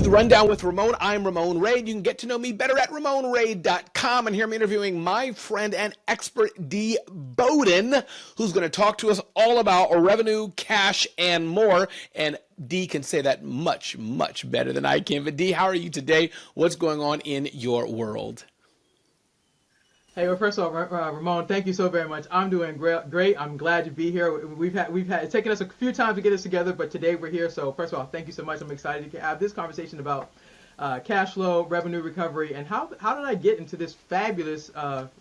The Rundown with Ramon. I'm Ramon Raid. You can get to know me better at RamonRaid.com. And here I'm interviewing my friend and expert, Dee Bowden, who's going to talk to us all about revenue, cash, and more. And Dee can say that much, much better than I can. But Dee, how are you today? What's going on in your world? Hey, well, first of all, Ramon, thank you so very much. I'm doing great. I'm glad to be here. It's taken us a few times to get us together, but today we're here. So first of all, thank you so much. I'm excited to have this conversation about cash flow, revenue recovery, and how did I get into this fabulous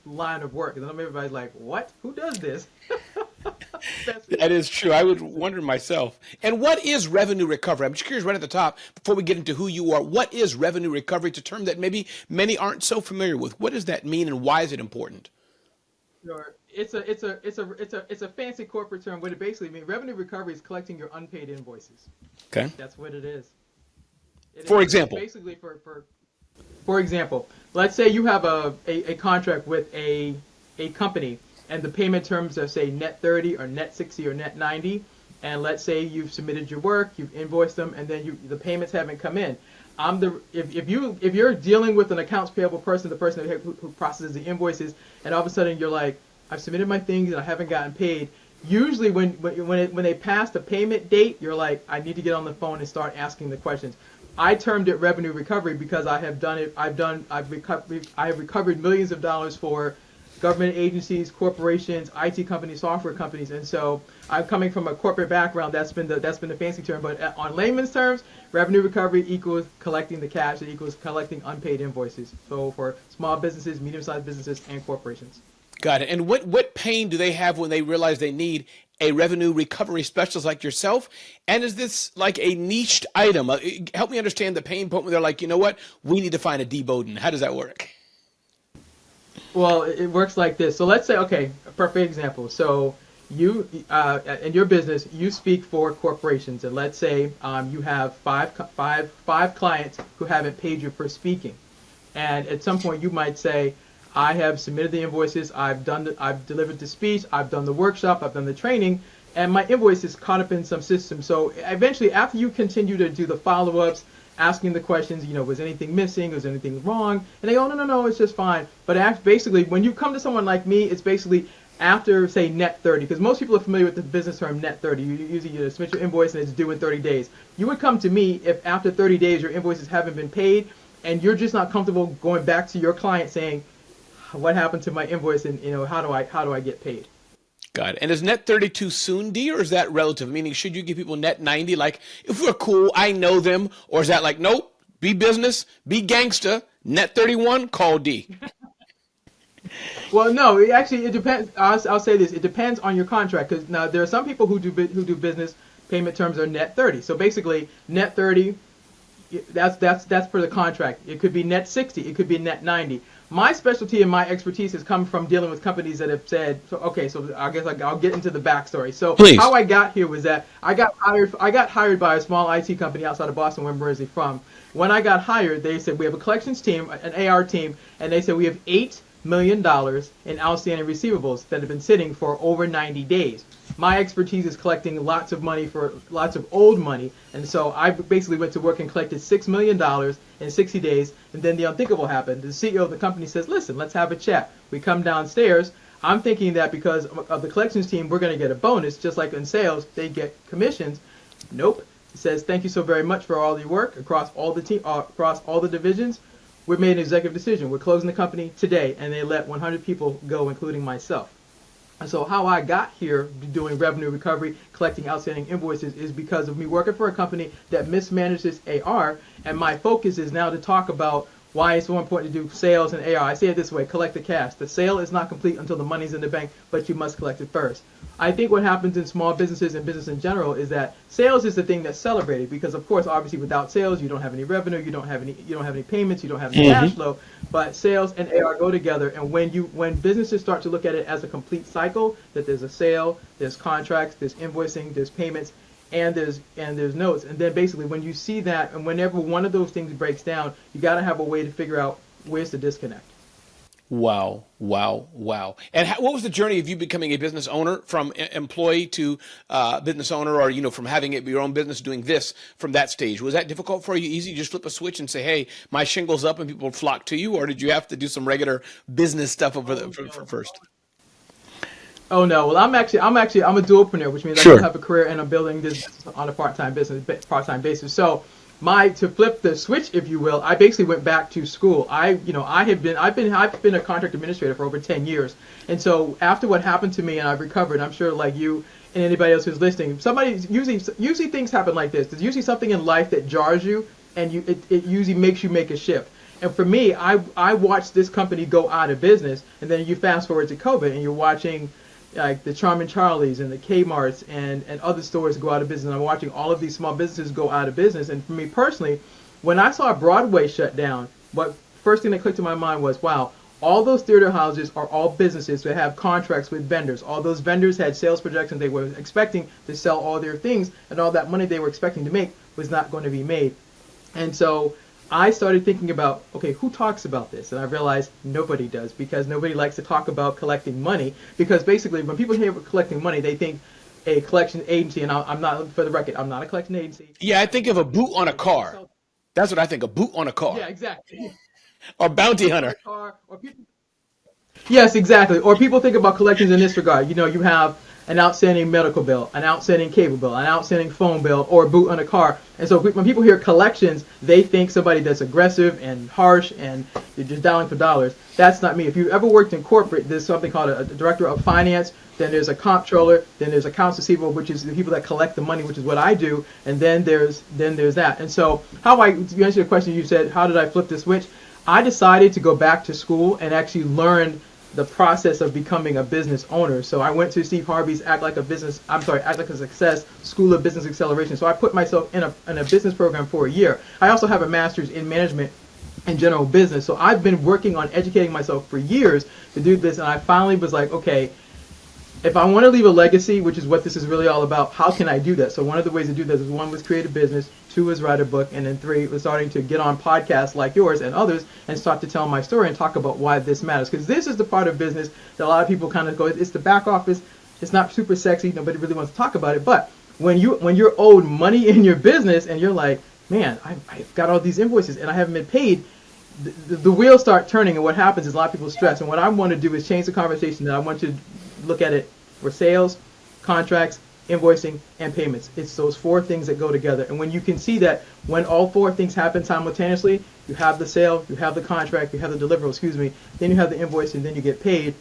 line of work? And I know everybody's like, what? Who does this? That is true. I would wonder myself. And what is revenue recovery? I'm just curious right at the top, before we get into who you are, what is revenue recovery? It's a term that maybe many aren't so familiar with. What does that mean and why is it important? Sure. It's a fancy corporate term. What it basically means, revenue recovery is collecting your unpaid invoices. Okay. That's what it is. For example. Basically, for example, let's say you have a contract with a company, and the payment terms are, say, net 30 or net 60 or net 90, and let's say you've submitted your work, you've invoiced them, and then the payments haven't come in. If you're dealing with an accounts payable person, the person who processes the invoices, and all of a sudden you're like, I've submitted my things and I haven't gotten paid. Usually when they pass the payment date, you're like, I need to get on the phone and start asking the questions. I termed it revenue recovery because I have done it. I have recovered millions of dollars for government agencies, corporations, IT companies, software companies, and so I'm coming from a corporate background. That's been the fancy term, but on layman's terms, revenue recovery equals collecting the cash. It equals collecting unpaid invoices. So for small businesses, medium-sized businesses, and corporations. Got it. And what pain do they have when they realize they need a revenue recovery specialist like yourself? And is this like a niched item? Help me understand the pain point when they're like, you know what, we need to find a Dee Bowden. How does that work? Well, it works like this. So let's say, okay, a perfect example. So you, in your business, you speak for corporations, and let's say you have five clients who haven't paid you for speaking, and at some point you might say, I have submitted the invoices, I've delivered the speech, I've done the workshop, I've done the training, and my invoice is caught up in some system. So eventually, after you continue to do the follow-ups, asking the questions, was anything missing, was anything wrong, and they go, no, it's just fine. But basically, when you come to someone like me, it's basically after, say, net 30, because most people are familiar with the business term net 30. You usually submit your invoice and it's due in 30 days. You would come to me if after 30 days your invoices haven't been paid, and you're just not comfortable going back to your client saying, what happened to my invoice, and how do I get paid? Got it. And is net 30 too soon, D, or is that relative? Meaning, should you give people net 90? Like, if we're cool, I know them, or is that like, nope, be business, be gangster, net 31, call D? Well, no, it depends. I'll say this: it depends on your contract. Because now there are some people who do business payment terms are net 30. So basically, net 30. That's for the contract. It could be net 60. It could be net 90. My specialty and my expertise has come from dealing with companies that have said, so I guess I'll get into the backstory. So Please. How I got here was that I got hired by a small IT company outside of Boston, where I'm originally from. When I got hired, they said, we have a collections team, an AR team, and they said we have $8 million in outstanding receivables that have been sitting for over 90 days. My expertise is collecting lots of money for lots of old money, and so I basically went to work and collected $6 million in 60 days, and then the unthinkable happened. The CEO of the company says, listen, let's have a chat. We come downstairs. I'm thinking that because of the collections team, we're going to get a bonus, just like in sales, they get commissions. Nope. He says, thank you so very much for all your work across all the divisions. We made an executive decision. We're closing the company today, and they let 100 people go, including myself. And so how I got here doing revenue recovery, collecting outstanding invoices, is because of me working for a company that mismanages AR, and my focus is now to talk about why it's so important to do sales and AR. I say it this way: collect the cash. The sale is not complete until the money's in the bank, but you must collect it first. I think what happens in small businesses and business in general is that sales is the thing that's celebrated, because of course, obviously, without sales, you don't have any revenue, you don't have any payments, you don't have any cash flow. But sales and AR go together, and when businesses start to look at it as a complete cycle, that there's a sale, there's contracts, there's invoicing, there's payments, and there's notes, and then basically when you see that, and whenever one of those things breaks down, you got to have a way to figure out where's the disconnect. Wow, wow, wow. And what was the journey of you becoming a business owner from employee to business owner, or, from having it be your own business, doing this from that stage? Was that difficult for you? Easy? You just flip a switch and say, hey, my shingle's up and people flock to you? Or did you have to do some regular business stuff over Oh for no. first? Oh no. Well, I'm a dualpreneur, which means I do Sure. have a career and I'm building this on a part-time basis. So my to flip the switch, if you will, I basically went back to school. I've been a contract administrator for over 10 years, and so after what happened to me and I've recovered, I'm sure like you and anybody else who's listening, somebody usually things happen like this. There's usually something in life that jars you, and it usually makes you make a shift. And for me, I watched this company go out of business, and then you fast forward to COVID, and you're watching like the Charmin Charlies and the Kmart's and other stores go out of business. And I'm watching all of these small businesses go out of business. And for me personally, when I saw Broadway shut down, what first thing that clicked to my mind was, wow, all those theater houses are all businesses that have contracts with vendors. All those vendors had sales projections they were expecting to sell all their things, and all that money they were expecting to make was not going to be made. And so I started thinking about, okay, who talks about this? And I realized nobody does, because nobody likes to talk about collecting money. Because basically, when people hear collecting money, they think a collection agency, and I'm not, for the record, I'm not a collection agency. Yeah, I think of a boot on a I don't car. sell. That's what I think, a boot on a Yeah, car. exactly. Or bounty Boot on a hunter. car, or people. Yes, exactly. Or people think about collections in this regard. You know, you have an outstanding medical bill, an outstanding cable bill, an outstanding phone bill, or a boot on a car. And so when people hear collections, they think somebody that's aggressive and harsh and you're just dialing for dollars. That's not me. If you've ever worked in corporate, there's something called a director of finance. Then there's a comptroller. Then there's accounts receivable, which is the people that collect the money, which is what I do. And then there's that. And so to answer your question, you said, how did I flip the switch? I decided to go back to school and actually learn the process of becoming a business owner. So I went to Steve Harvey's Act Like a Success School of Business Acceleration. So I put myself in a business program for a year. I also have a master's in management and general business. So I've been working on educating myself for years to do this, and I finally was like, okay, if I want to leave a legacy, which is what this is really all about, how can I do that? So one of the ways to do that is, one was create a business, two was write a book, and then three was starting to get on podcasts like yours and others and start to tell my story and talk about why this matters. Because this is the part of business that a lot of people kind of go, it's the back office, it's not super sexy, nobody really wants to talk about it. But when you're owed money in your business and you're like, man, I've got all these invoices and I haven't been paid, the wheels start turning, and what happens is a lot of people stress. And what I want to do is change the conversation. That I want to look at it for sales, contracts, invoicing, and payments. It's those four things that go together. And when you can see that when all four things happen simultaneously, you have the sale, you have the contract, you have the deliverable, then you have the invoice, and then you get paid.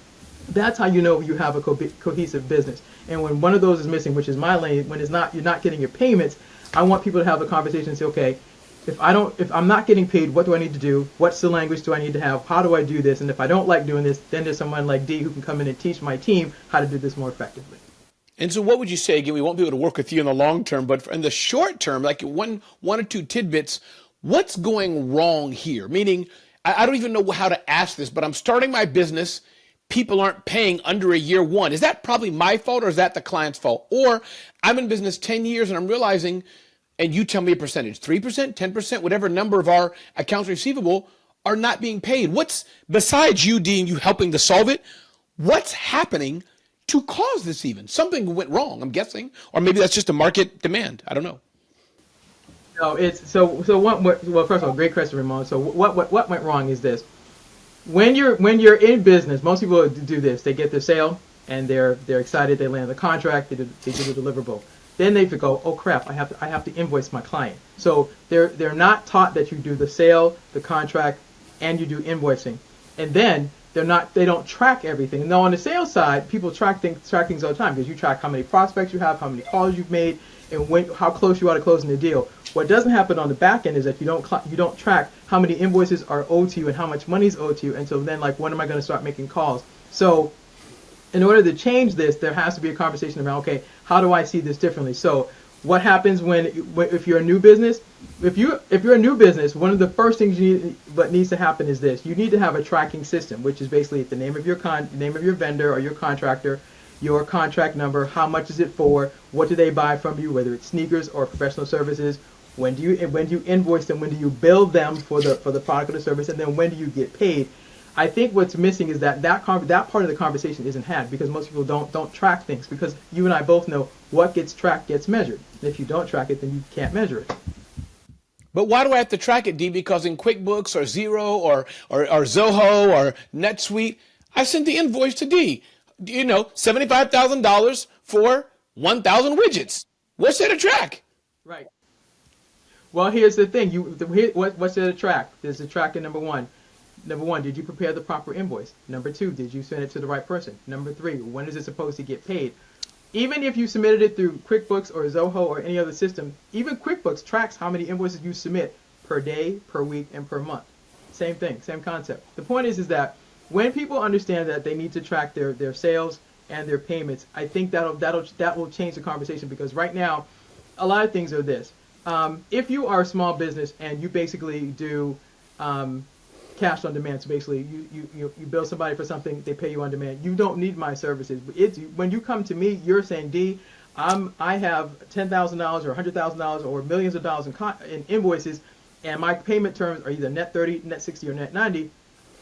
That's how you know you have a cohesive business. And when one of those is missing, which is my lane, when you're not getting your payments, I want people to have the conversation and say, okay, if I'm not getting paid, what do I need to do? What's the language do I need to have? How do I do this? And if I don't like doing this, then there's someone like Dee who can come in and teach my team how to do this more effectively. And so what would you say, again, we won't be able to work with you in the long term, but in the short term, like one or two tidbits, what's going wrong here? Meaning, I don't even know how to ask this, but I'm starting my business. People aren't paying under a year one. Is that probably my fault, or is that the client's fault? Or I'm in business 10 years and I'm realizing, and you tell me a percentage, 3%, 10%, whatever number of our accounts receivable are not being paid. What's, besides you, Dean, you helping to solve it, what's happening to cause this even? Something went wrong, I'm guessing. Or maybe that's just a market demand. I don't know. No, it's so well, first of all, great question, Ramon. So what went wrong is this. When you're in business, most people do this. They get their sale and they're excited, they land the contract, they do the deliverable. Then they go, oh crap, I have to invoice my client. So they're not taught that you do the sale, the contract, and you do invoicing. And then they don't track everything. Now on the sales side, people track things all the time, because you track how many prospects you have, how many calls you've made, and how close you are to closing the deal. What doesn't happen on the back end is that you don't track how many invoices are owed to you and how much money is owed to you. And so then, like, when am I going to start making calls? So in order to change this, there has to be a conversation around, okay, how do I see this differently? So what happens if you're a new business? If you're a new business, one of the first things what needs to happen is this. You need to have a tracking system, which is basically the name of your vendor or your contractor, your contract number, how much is it for, what do they buy from you, whether it's sneakers or professional services, when do you invoice them, when do you bill them for the product or the service, and then when do you get paid? I think what's missing is that part of the conversation isn't had because most people don't track things, because you and I both know what gets tracked gets measured. And if you don't track it, then you can't measure it. But why do I have to track it, D? Because in QuickBooks or Xero or Zoho or NetSuite, I sent the invoice to D. $75,000 for 1,000 widgets. What's there to track? Right. Well, here's the thing. What's there to track? There's a track in number one. Number one, did you prepare the proper invoice? Number two, did you send it to the right person? Number three, when is it supposed to get paid? Even if you submitted it through QuickBooks or Zoho or any other system, even QuickBooks tracks how many invoices you submit per day, per week, and per month. Same thing, same concept. The point is that when people understand that they need to track their sales and their payments, I think that will change the conversation, because right now, a lot of things are this. If you are a small business and you basically do cash on demand, so basically you bill somebody for something, they pay you on demand. You don't need my services. When you come to me, you're saying, D, I have $10,000 or $100,000 or millions of dollars in invoices, and my payment terms are either net 30, net 60, or net 90,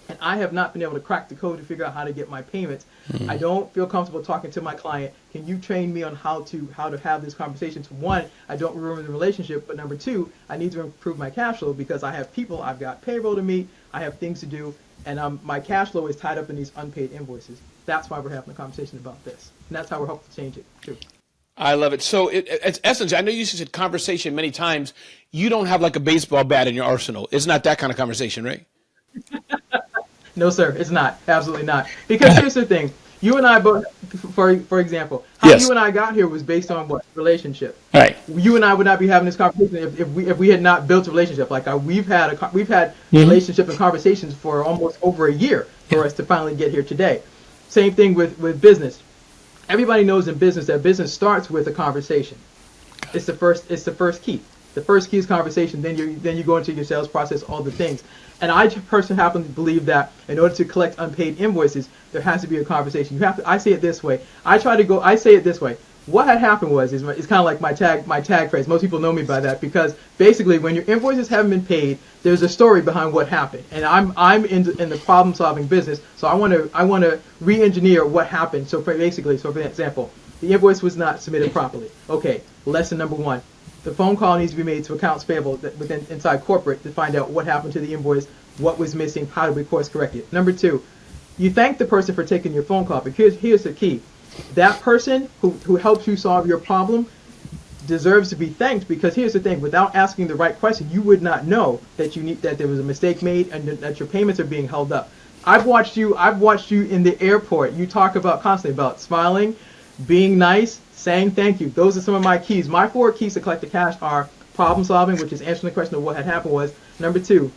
and I have not been able to crack the code to figure out how to get my payments. I don't feel comfortable talking to my client. Can you train me on how to have this conversation? So one, I don't ruin the relationship, but number two, I need to improve my cash flow because I have people, I've got payroll to meet, I have things to do, and my cash flow is tied up in these unpaid invoices. That's why we're having a conversation about this, and that's how we're hoping to change it too. I love it. So it's essence. I know you said conversation many times. You don't have like a baseball bat in your arsenal. It's not that kind of conversation, right? No, sir, it's not. Absolutely not. Because here's the thing. You and I both, for example, how Yes. you and I got here was based on what? Relationship. Right. You and I would not be having this conversation if we had not built a relationship. Like we've had relationship and conversations for almost over a year for us to finally get here today. Same thing with business. Everybody knows in business that business starts with a conversation. It's the first key. The first key is conversation. Then you go into your sales process, all the things. And I personally happen to believe that in order to collect unpaid invoices, there has to be a conversation. I say it this way. I say it this way. What had happened is kind of like my tag phrase. Most people know me by that, because basically when your invoices haven't been paid, there's a story behind what happened. And I'm in the problem solving business, so I want to re-engineer what happened. So for example, the invoice was not submitted properly. Okay, lesson number one. The phone call needs to be made to accounts payable inside corporate to find out what happened to the invoice, what was missing, how to course correct it. Number two, you thank the person for taking your phone call, but here's the key. That person who helps you solve your problem deserves to be thanked, because here's the thing, without asking the right question, you would not know that there was a mistake made and that your payments are being held up. I've watched you in the airport. You talk constantly about smiling, being nice, saying thank you. Those are some of my keys. My 4 keys to collect the cash are problem solving, which is answering the question of what had happened was. Number 2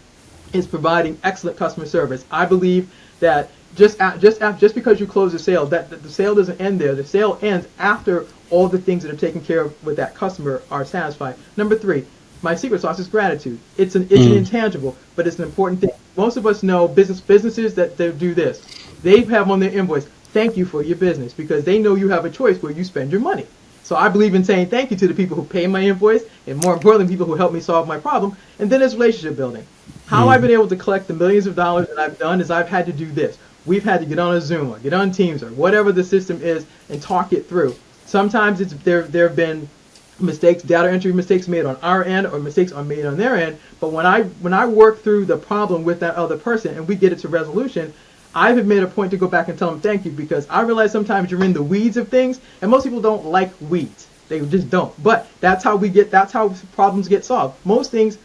is providing excellent customer service. I believe that just because you close the sale, that the sale doesn't end there. The sale ends after all the things that are taken care of with that customer are satisfied. Number 3, my secret sauce is gratitude. It's an intangible, but it's an important thing. Most of us know businesses that they do this. They have on their invoice, thank you for your business, because they know you have a choice where you spend your money. So I believe in saying thank you to the people who pay my invoice, and more importantly, people who help me solve my problem. And then there's relationship building. How I've been able to collect the millions of dollars that I've done is I've had to do this. We've had to get on a Zoom or get on Teams or whatever the system is and talk it through. Sometimes there have been mistakes, data entry mistakes made on our end, or mistakes are made on their end. But when I work through the problem with that other person and we get it to resolution, I've made a point to go back and tell them thank you, because I realize sometimes you're in the weeds of things, and most people don't like weeds. They just don't. But that's how problems get solved. Most things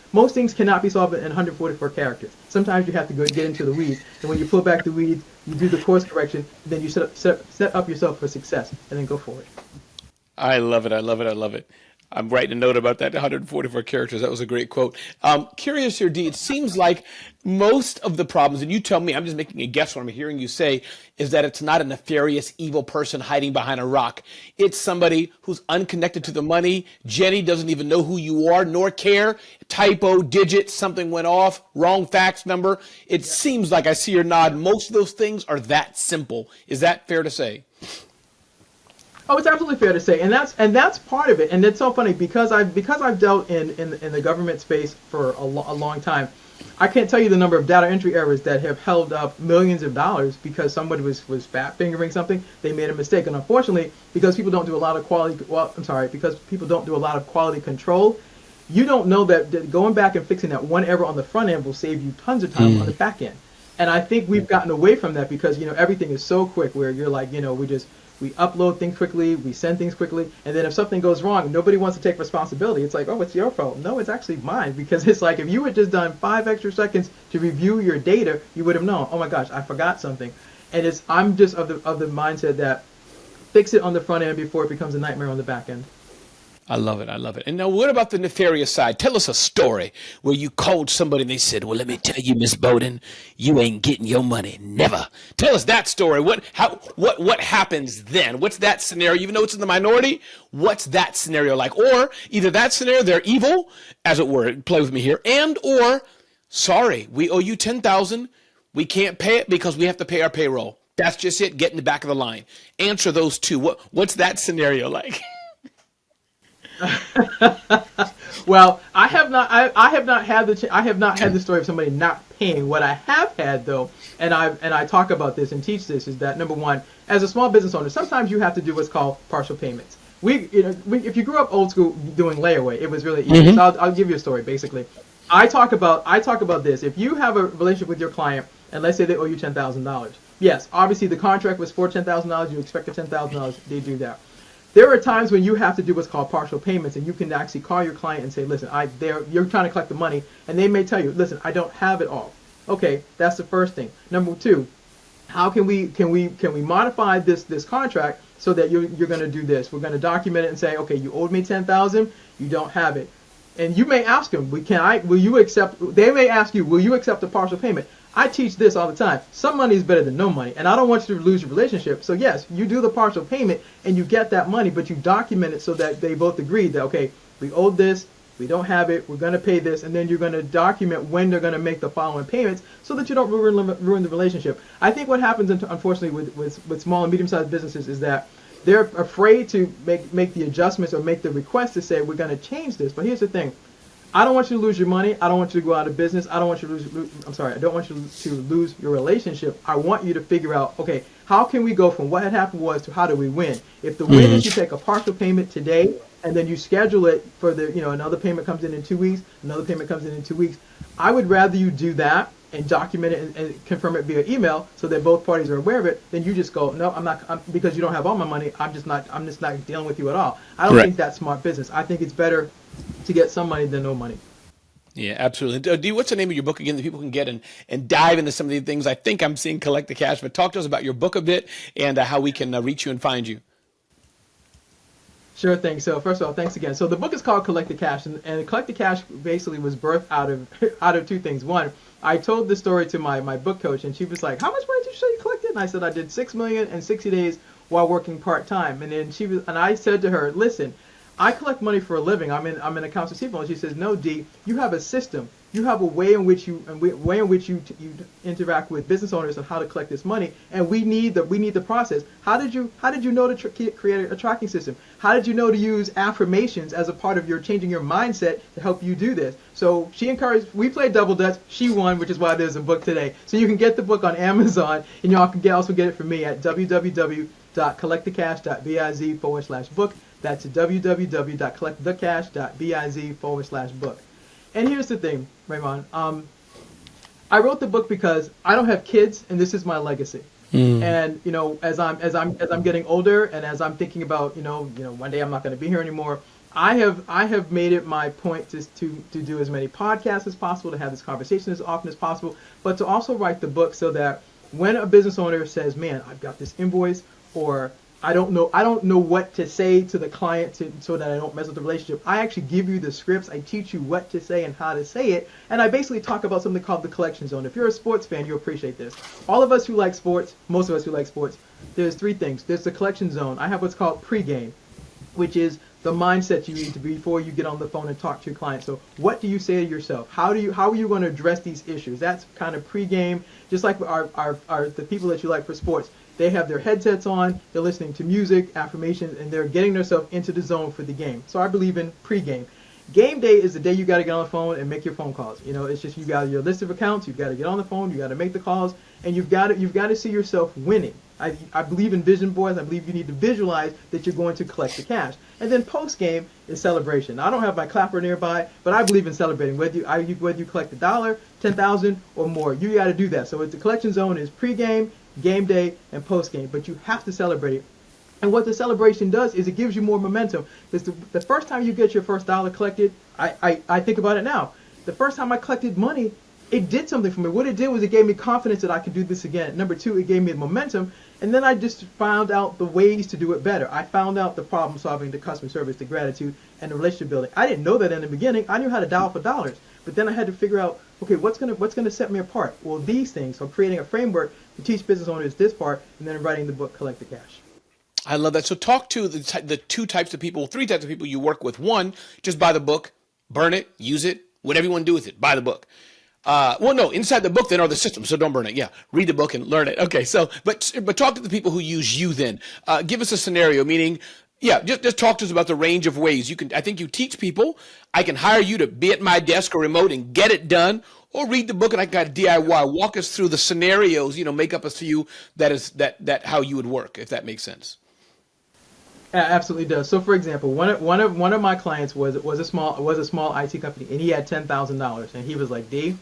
cannot be solved in 144 characters. Sometimes you have to get into the weeds, and when you pull back the weeds, you do the course correction, then you set up yourself for success, and then go forward. I love it. I love it. I love it. I'm writing a note about that 144 characters. That was a great quote. Curious here, Dee, it seems like most of the problems, and you tell me, I'm just making a guess what I'm hearing you say, is that it's not a nefarious, evil person hiding behind a rock. It's somebody who's unconnected to the money. Jenny doesn't even know who you are, nor care. Typo, digit, something went off, wrong fax number. It seems like, I see your nod, most of those things are that simple. Is that fair to say? Oh, it's absolutely fair to say, and that's part of it. And it's so funny because I've dealt in the government space for a long time. I can't tell you the number of data entry errors that have held up millions of dollars because somebody was fat fingering something. They made a mistake, and unfortunately, because people don't do a lot of quality. Well, I'm sorry, because people don't do a lot of quality control. You don't know that going back and fixing that one error on the front end will save you tons of time on the back end. And I think we've gotten away from that because, everything is so quick where you're like, we upload things quickly, we send things quickly, and then if something goes wrong, nobody wants to take responsibility. It's like, oh, it's your fault. No, it's actually mine, because it's like if you had just done 5 extra seconds to review your data, you would have known, oh my gosh, I forgot something. And I'm just of the mindset that fix it on the front end before it becomes a nightmare on the back end. I love it. I love it. And now what about the nefarious side? Tell us a story where you called somebody and they said, well, let me tell you, Miss Bowden, you ain't getting your money. Never. Tell us that story. What happens then? What's that scenario? Even though it's in the minority, what's that scenario like? Or either that scenario, they're evil, as it were, play with me here, and or, sorry, we owe you $10,000. We can't pay it because we have to pay our payroll. That's just it. Get in the back of the line. Answer those two. What's that scenario like? Well, I have not had the story of somebody not paying. What I have had though, and I talk about this and teach this, is that number one, as a small business owner, sometimes you have to do what's called partial payments. If you grew up old school doing layaway, it was really easy. Mm-hmm. So I'll give you a story. Basically, I talk about this. If you have a relationship with your client, and let's say they owe you $10,000, yes, obviously the contract was for $10,000. You expect the $10,000. They do that. There are times when you have to do what's called partial payments, and you can actually call your client and say, listen, you're trying to collect the money, and they may tell you, listen, I don't have it all. Okay, that's the first thing. Number two, how can we modify this contract so that you're going to do this? We're going to document it and say, okay, you owed me $10,000, you don't have it. And you may ask them, will you accept, they may ask you, will you accept a partial payment? I teach this all the time. Some money is better than no money, and I don't want you to lose your relationship. So yes, you do the partial payment and you get that money, but you document it so that they both agree that, okay, we owed this, we don't have it, we're going to pay this, and then you're going to document when they're going to make the following payments so that you don't ruin the relationship. I think what happens, unfortunately, with small and medium-sized businesses is that they're afraid to make the adjustments or make the request to say, we're going to change this. But here's the thing. I don't want you to lose your money. I don't want you to go out of business. I don't want you to I don't want you to lose your relationship. I want you to figure out, okay, how can we go from what had happened was to how do we win? If the win is you take a partial payment today and then you schedule it for another payment comes in 2 weeks, another payment comes in 2 weeks, I would rather you do that and document it and confirm it via email so that both parties are aware of it. Then you just go, no, I'm not, because you don't have all my money. I'm just not dealing with you at all. I don't think that's smart business. I think it's better to get some money than no money. Yeah, absolutely. Dee, what's the name of your book again that people can get and dive into some of the things? I think I'm seeing Collect the Cash, but talk to us about your book a bit and how we can reach you and find you. Sure thing. So first of all, thanks again. So the book is called Collect the Cash, and Collect the Cash basically was birthed out of two things. One, I told this story to my book coach, and she was like, "How much money did you say you collected?" And I said, "I did $6 million in 60 days while working part time." And then I said to her, "Listen, I collect money for a living. I'm in accounts receivable." And she says, "No, Dee, you have a system. You have a way in which you interact with business owners on how to collect this money, and we need the process. How did you know to create a tracking system? How did you know to use affirmations as a part of your changing your mindset to help you do this?" So she encouraged. We played double dutch. She won, which is why there's a book today. So you can get the book on Amazon, and y'all can also get it from me at www.collectthecash.biz/book. That's www.collectthecash.biz/book. And here's the thing, Raymond. I wrote the book because I don't have kids, and this is my legacy. And as I'm getting older, and as I'm thinking about one day I'm not going to be here anymore, I have made it my point to do as many podcasts as possible, to have this conversation as often as possible, but to also write the book so that when a business owner says, "Man, I've got this invoice," or I don't know what to say to the client so that I don't mess with the relationship, I actually give you the scripts. I teach you what to say and how to say it. And I basically talk about something called the collection zone. If you're a sports fan, you'll appreciate this. All of us who like sports, most of us who like sports, there's three things. There's the collection zone. I have what's called pregame, which is the mindset you need to be before you get on the phone and talk to your client. So what do you say to yourself? How are you going to address these issues? That's kind of pregame. Just like the people that you like for sports. They have their headsets on, they're listening to music, affirmations, and they're getting themselves into the zone for the game. So I believe in pregame. Game day is the day you got to get on the phone and make your phone calls. It's just you got your list of accounts. You've got to get on the phone. You got to make the calls, and you've got to see yourself winning. I believe in vision boards. I believe you need to visualize that you're going to collect the cash. And then post game is celebration. Now, I don't have my clapper nearby, but I believe in celebrating. Whether you collect $1, 10,000, or more, you got to do that. So the collection zone is pre-game, game day, and post game. But you have to celebrate it. And what the celebration does is it gives you more momentum. Because the first time you get your first dollar collected, I think about it now. The first time I collected money, it did something for me. What it did was it gave me confidence that I could do this again. Number two, it gave me momentum. And then I just found out the ways to do it better. I found out the problem solving, the customer service, the gratitude, and the relationship building. I didn't know that in the beginning. I knew how to dial for dollars. But then I had to figure out, okay, what's gonna set me apart? Well, these things. So creating a framework to teach business owners this part, and then writing the book, Collect the Cash. I love that. So talk to the two types of people, three types of people you work with. One, just buy the book, burn it, use it, whatever you want to do with it, buy the book. Well, no, inside the book then are the systems, so don't burn it. Yeah, read the book and learn it. Okay, so but talk to the people who use you then. Give us a scenario, meaning, yeah, just talk to us about the range of ways you can. I think you teach people. I can hire you to be at my desk or remote and get it done, or read the book and I got DIY. Walk us through the scenarios. Make up a few that how you would work, if that makes sense. Absolutely does. So, for example, one of my clients was a small IT company, and he had $10,000, and he was like, "Dee,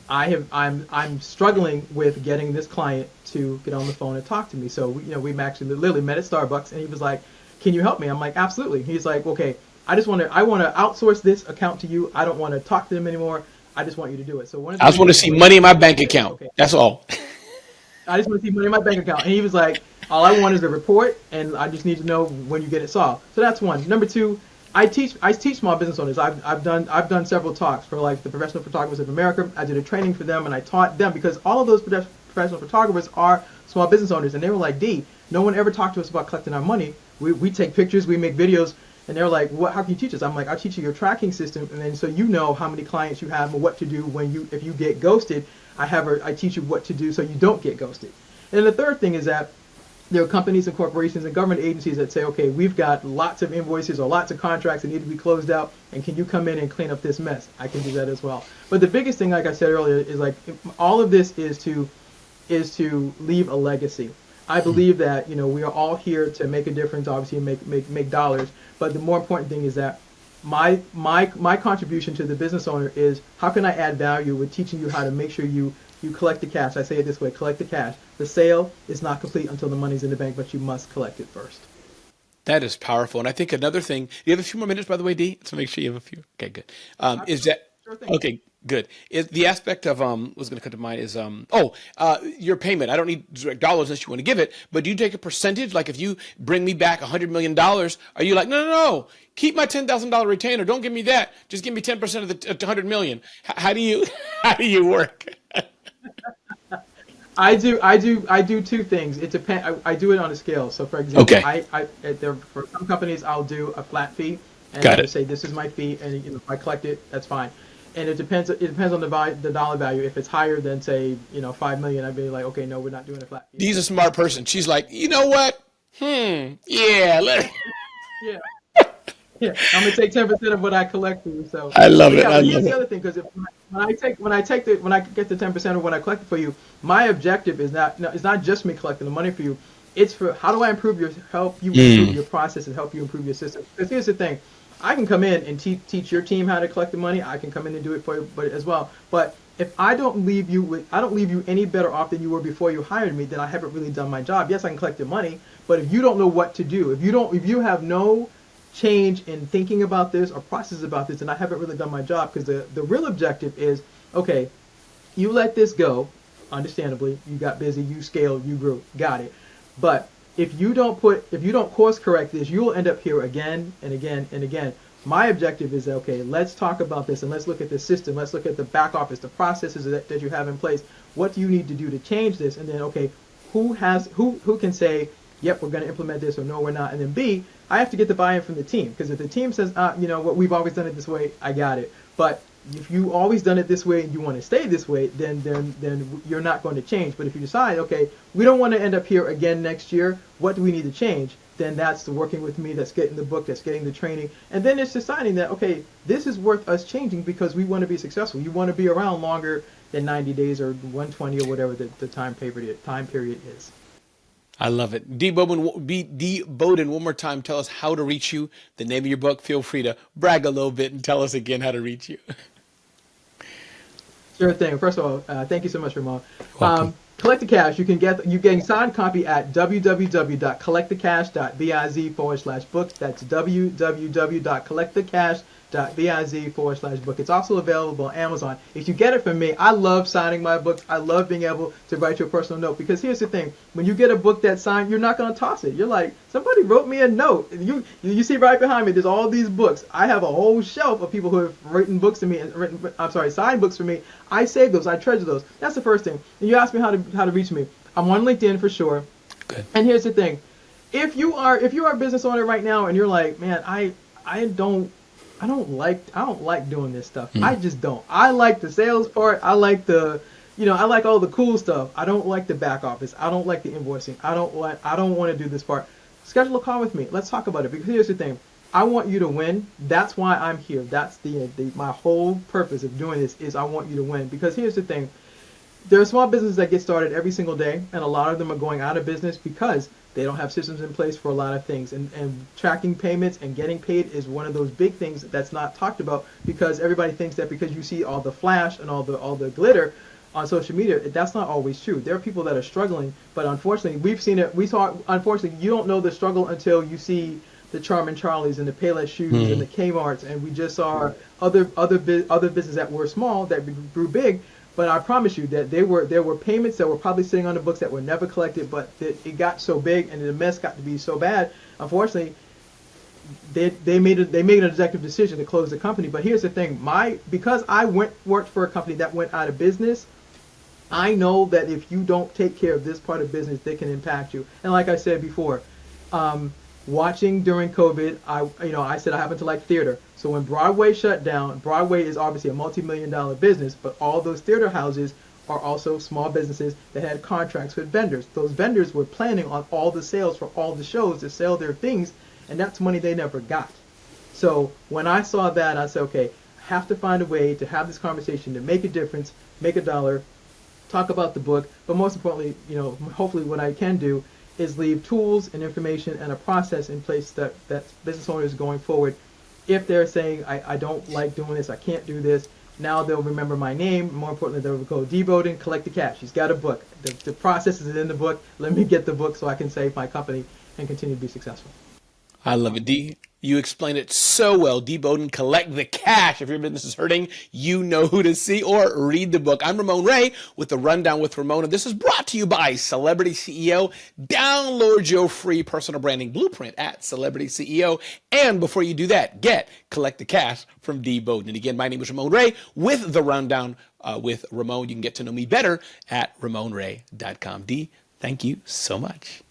I'm struggling with getting this client to get on the phone and talk to me." So, we actually literally met at Starbucks, and he was like, "Can you help me?" I'm like, "Absolutely." He's like, "Okay, I want to outsource this account to you. I don't want to talk to them anymore. I just want you to do it." So I just want to see money in my bank account. Okay. That's all. I just want to see money in my bank account. And he was like, all I want is a report, and I just need to know when you get it solved. So that's one. Number two, I teach small business owners. I've done several talks for like the Professional Photographers of America. I did a training for them, and I taught them because all of those professional photographers are small business owners, and they were like, "Dee, no one ever talked to us about collecting our money. We take pictures, we make videos." And they're like, "What? How can you teach us?" I'm like, "I'll teach you your tracking system, and then so you know how many clients you have and what to do if you get ghosted. I teach you what to do so you don't get ghosted." And the third thing is that there are companies and corporations and government agencies that say, "Okay, we've got lots of invoices or lots of contracts that need to be closed out, and can you come in and clean up this mess?" I can do that as well. But the biggest thing, like I said earlier, is like all of this is to leave a legacy. I believe that we are all here to make a difference, obviously, and make dollars. But the more important thing is that my contribution to the business owner is how can I add value with teaching you how to make sure you collect the cash. I say it this way: collect the cash. The sale is not complete until the money's in the bank, but you must collect it first. That is powerful. And I think another thing, do you have a few more minutes, by the way, Dee? So make sure you have a few. Okay, good. Is that, okay, good. Is the aspect of, what's going to come to mind is, your payment. I don't need direct dollars unless you want to give it, but do you take a percentage? Like if you bring me back $100 million, are you like, no, keep my $10,000 retainer. Don't give me that. Just give me 10% of the $100 million. How do you work? I do two things. It depends. I do it on a scale. So, for example, for some companies, I'll do a flat fee, and I say this is my fee, and if I collect it, that's fine. And it depends. It depends on the dollar value. If it's higher than say $5 million, I'd be like, okay, no, we're not doing a flat fee. He's a smart person. She's like, you know what? Yeah. Yeah. Yeah, I'm gonna take 10% of what I collect for you. So I love it. But here's the other thing, because when I get the 10% of what I collect for you, my objective is not just me collecting the money for you. It's for how do I help you improve your process and help you improve your system. Because here's the thing, I can come in and teach your team how to collect the money. I can come in and do it for you, as well. But if I don't leave you any better off than you were before you hired me, then I haven't really done my job. Yes, I can collect your money, but if you don't know what to do, if you have no change in thinking about this or process about this, and I haven't really done my job. Because the real objective is, okay, you let this go, understandably, you got busy, you scaled, you grew, got it. But if you don't course correct this, you will end up here again and again and again. My objective is, okay, let's talk about this and let's look at the system, let's look at the back office, the processes that you have in place. What do you need to do to change this? And then, okay, who can say, yep, we're going to implement this, or no, we're not. And then B, I have to get the buy-in from the team, because if the team says, what, we've always done it this way, I got it. But if you always done it this way and you want to stay this way, then you're not going to change. But if you decide, okay, we don't want to end up here again next year, what do we need to change? Then that's the working with me, that's getting the book, that's getting the training. And then it's deciding that, okay, this is worth us changing because we want to be successful. You want to be around longer than 90 days or 120 or whatever the time period is. I love it. Dee Bowden, one more time, tell us how to reach you, the name of your book. Feel free to brag a little bit and tell us again how to reach you. Sure thing. First of all, thank you so much, Ramon. Welcome. Collect the Cash. You can get signed copy at www.collectthecash.biz/book. That's www.collectthecash.biz/book. It's also available on Amazon. If you get it from me, I love signing my books. I love being able to write you a personal note, because here's the thing: when you get a book that's signed, you're not going to toss it. You're like, somebody wrote me a note. You see right behind me, there's all these books. I have a whole shelf of people who have written books to me and signed books for me. I save those. I treasure those. That's the first thing. And you asked me how to reach me. I'm on LinkedIn for sure. Good. And here's the thing: if you are a business owner right now and you're like, man, I don't like doing this stuff. I just don't. I like the sales part. I like I like all the cool stuff. I don't like the back office. I don't like the invoicing. I don't want to do this part. Schedule a call with me. Let's talk about it, because here's the thing: I want you to win. That's why I'm here. That's my whole purpose of doing this, is I want you to win. Because here's the thing: there are small businesses that get started every single day, and a lot of them are going out of business because they don't have systems in place for a lot of things. And tracking payments and getting paid is one of those big things that's not talked about, because everybody thinks that because you see all the flash and all the glitter on social media, that's not always true. There are people that are struggling, but unfortunately, we've seen it. Unfortunately, you don't know the struggle until you see the Charm and Charlies and the Payless Shoes and the Kmarts, and we just saw other businesses that were small that grew big. But I promise you that there were payments that were probably sitting on the books that were never collected, but it got so big and the mess got to be so bad. Unfortunately, they made an executive decision to close the company. But here's the thing: because I worked for a company that went out of business, I know that if you don't take care of this part of business, they can impact you. And like I said before, watching during COVID, I said I happen to like theater. So when Broadway shut down, Broadway is obviously a multi-million-dollar business, but all those theater houses are also small businesses that had contracts with vendors. Those vendors were planning on all the sales for all the shows to sell their things, and that's money they never got. So when I saw that, I said, okay, I have to find a way to have this conversation to make a difference, make a dollar, talk about the book, but most importantly, hopefully what I can do is leave tools and information and a process in place that business owners going forward, if they're saying, I don't like doing this, I can't do this, now they'll remember my name. More importantly, they'll go, Dee Bowden, Collect the Cash. He's got a book. The process is in the book. Let me get the book so I can save my company and continue to be successful. I love it, Dee. You explained it so well. Dee Bowden, Collect the Cash. If your business is hurting, you know who to see, or read the book. I'm Ramon Ray with the Rundown with Ramon, and this is brought to you by Celebrity CEO. Download your free personal branding blueprint at Celebrity CEO. And before you do that, get Collect the Cash from Dee Bowden. And again, my name is Ramon Ray with the Rundown with Ramon. You can get to know me better at RamonRay.com. Dee, thank you so much.